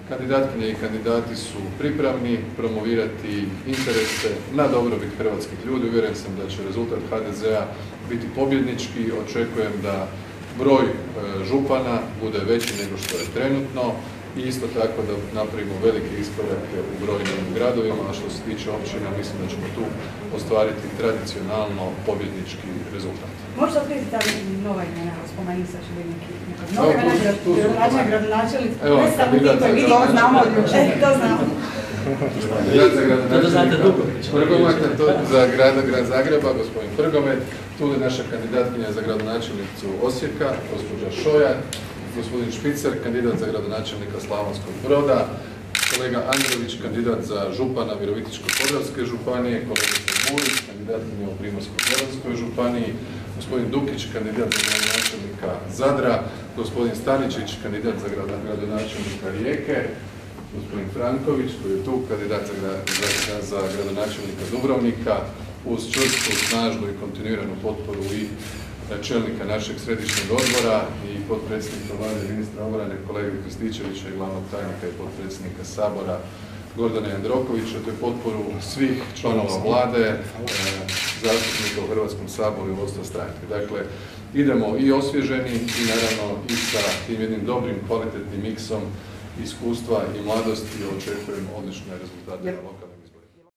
Kandidatkinje i kandidati su pripravni promovirati interese na dobrobit hrvatskih ljudi. Uvjeren sam da će rezultat HDZ-a biti pobjednički. Očekujem da broj župana bude veći nego što je trenutno i isto tako da napravimo velike iskorake u brojnim gradovima, a što se tiče općina mislim da ćemo tu ostvariti tradicionalno pobjednički rezultat. Možete otkriti da li nova imena, spomeni sa će biti nova imena, gradonačelnik, ne samo ti koji mi to znamo od jučer, to znamo. Kandidat za gradonačelnika Prgometa, to za grad Zagreba, gospodin Prgomet, tu je naša kandidatkinja za gradonačelnicu Osijeka, gospođa Šoja, gospodin Špicer, kandidat za gradonačelnika Slavonskog Broda, kolega Andrović, kandidat za župana Virovitičko-podravske županije, kolegica Burić, kandidatkinja u Primorsko-goranskoj županiji, gospodin Dukić, kandidat za gradonačelnika Zadra, gospodin Staničić, kandidat za gradonačelnika Rijeke, gospodin Franković, koji je tu, kandidat za gradonačelnika Dubrovnika, uz čvrstu, snažnu i kontinuiranu potporu i čelnika našeg središnjeg odbora i potpredsjednika vlade ministra obrane kolege Krstičevića i glavnog tajnika i potpredsjednika Sabora Gordana Jandrokovića, te potporu svih članova vlade, zastupnika u Hrvatskom saboru i vodstva stranke. Dakle, idemo i osvježeni i naravno i sa tim jednim dobrim, kvalitetnim miksom iskustva i mladosti očekujem odlične rezultate na lokalnom.